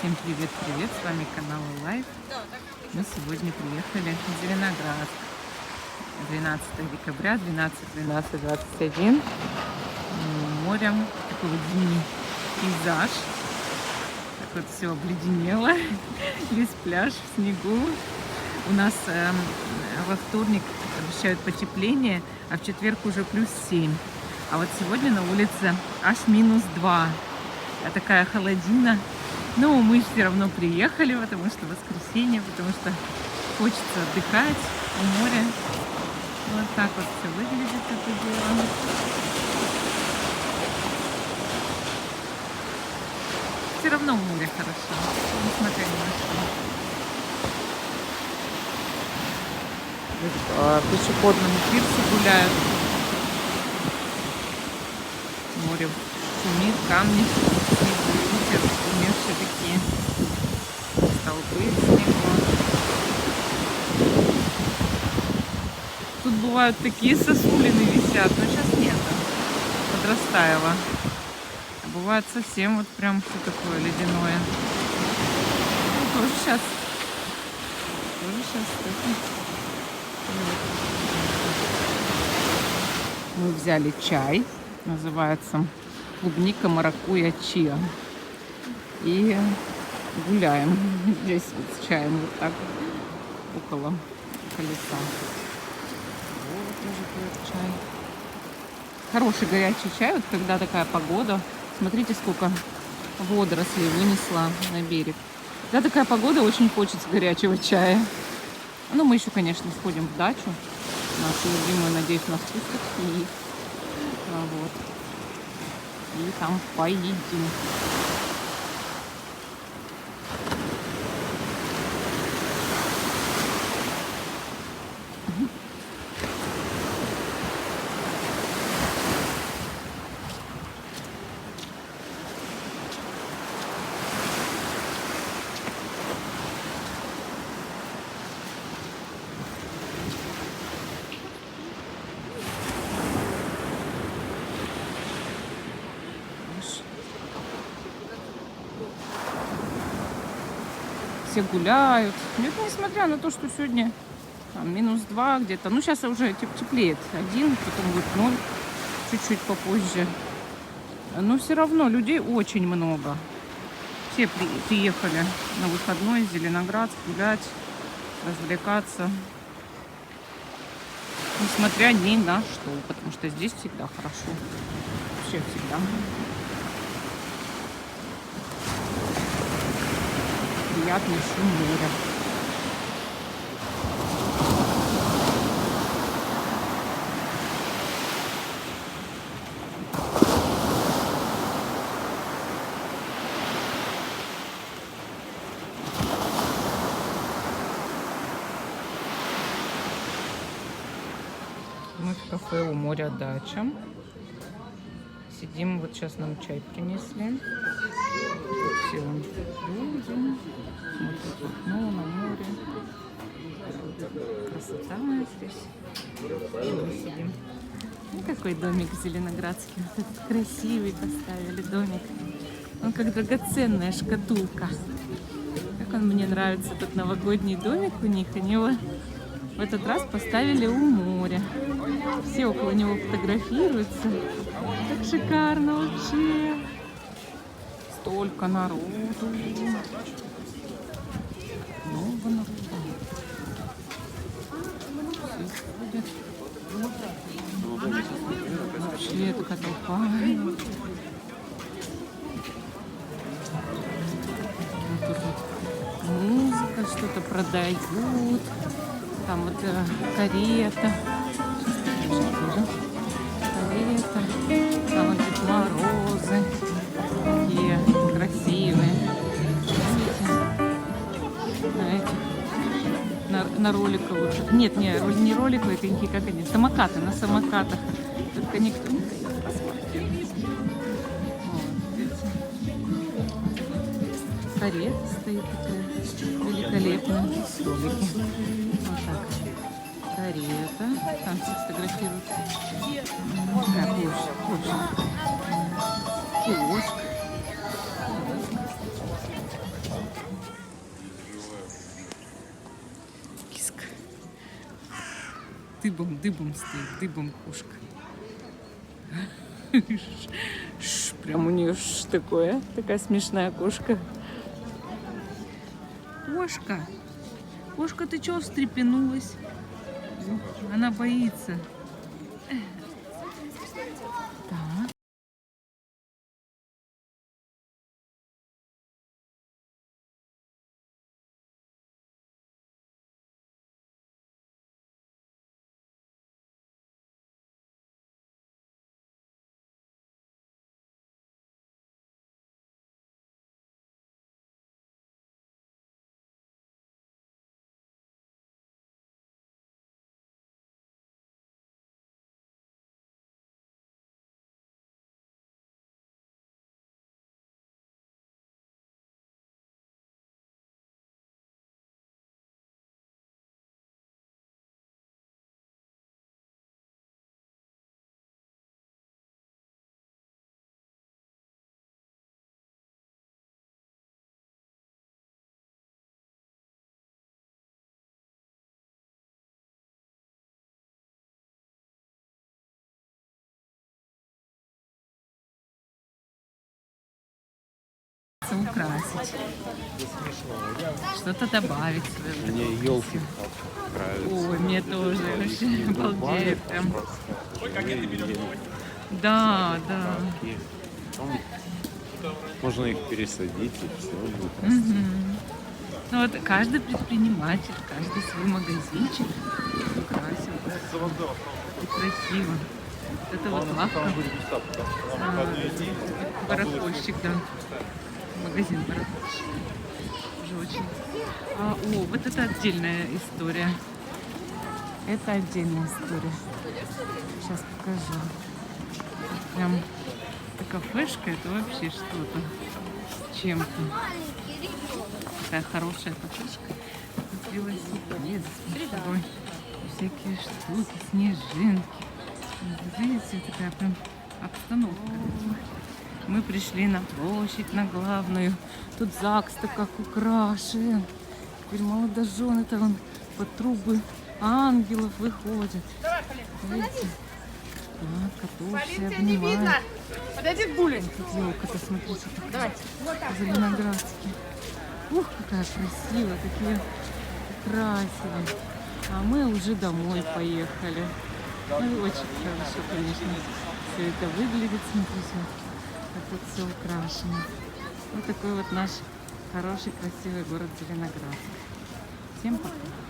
Всем привет-привет, с вами канал Life. Мы сегодня приехали в Зеленоградск. 12 декабря, 12:21. Морем, такой вот зимний пейзаж. Так вот все обледенело, весь пляж в снегу. У нас во вторник обещают потепление, а в четверг уже +7. А вот сегодня на улице аж -2. Такая холодина. Но мы все равно приехали, потому что воскресенье, потому что хочется отдыхать у моря. Вот так вот все выглядит это дело. Все равно в море хорошо, несмотря ни на что. По пешеходному пирсу гуляют. Море шумит, камни, ветер, умевшие такие столбы снегу. Тут бывают такие сосулины висят, но сейчас нет, подрастаяло. А бывает совсем вот прям все такое ледяное. Ну, тоже сейчас. Мы взяли чай, называется клубника, маракуйя, чиа. И гуляем здесь вот с чаем вот так около колеса. Вот тоже пьет чай. Хороший горячий чай, вот когда такая погода. Смотрите, сколько водорослей вынесла на берег. Когда такая погода, очень хочется горячего чая. Ну, мы еще, конечно, сходим в дачу. Нашу любимую, надеюсь, нас пустят. И вот. И там поедим. Все гуляют. Это несмотря на то, что сегодня там, -2 где-то. Ну, сейчас уже теплеет 1, потом будет 0, чуть-чуть попозже. Но все равно людей очень много. Все приехали на выходной в Зеленоградск гулять, развлекаться. Несмотря ни на что, потому что здесь всегда хорошо. Вообще всегда. Приятный шум моря. Мы в кафе у моря «Дача». Сидим, вот сейчас нам чай принесли. Тут все люди. Смотрят в окно на море. Красота здесь. И мы сидим. Ну, какой домик в Зеленоградске. Вот этот красивый поставили домик. Он как драгоценная шкатулка. Как он мне нравится, этот новогодний домик у них. Они его в этот раз поставили у моря. Все около него фотографируются. Так шикарно вообще. Столько народу. Много народу. Вообще такая толпа. Тут вот музыка, что-то продают. Там вот карета. Там вот Дед Морозы. Такие красивые. На роликовых. Нет, не роликовые, какие, как они, самокаты, на самокатах. Только никто не дает посмотреть. Вот, карета стоит такая великолепная. Столики. Вот так. Карета. Там все фотографируются. Какая площадь. Киоск. дыбом стоит, дыбом кошка. Прям у нее такое, такая смешная кошка. Кошка, кошка, ты чего встрепенулась? Она боится. Так. Украсить. Что-то добавить. Мне елки нравятся. Ой, мне тоже. Вообще обалдеть. Прям. Да, да. Можно их пересадить и все будет расти. Ну вот каждый предприниматель, каждый свой магазинчик украсил. И красиво. Вот это вот лавка. Барахольщик, да. Магазин барахольщик. Уже очень. О, вот это отдельная история. Это отдельная история. Сейчас покажу. Прям эта кафешка, это вообще что-то с чем-то. Такая хорошая кафешка. Тут велосипед с собой. Всякие штуки, снежинки. Видите, такая прям обстановка. Мы пришли на площадь, на главную. Тут ЗАГС-то как украшен. Теперь молодожены-то вон по трубы ангелов выходят. Видите? Так, котов все обнимают. Подойди к Буле. Тут елка-то, смотрите, такая зеленоградские. Ух, какая красивая, такие украсили. А мы уже домой поехали. Ну и очень хорошо, конечно, все это выглядит, смотрите, как тут все украшено. Вот такой вот наш хороший, красивый город Зеленоградск. Всем пока!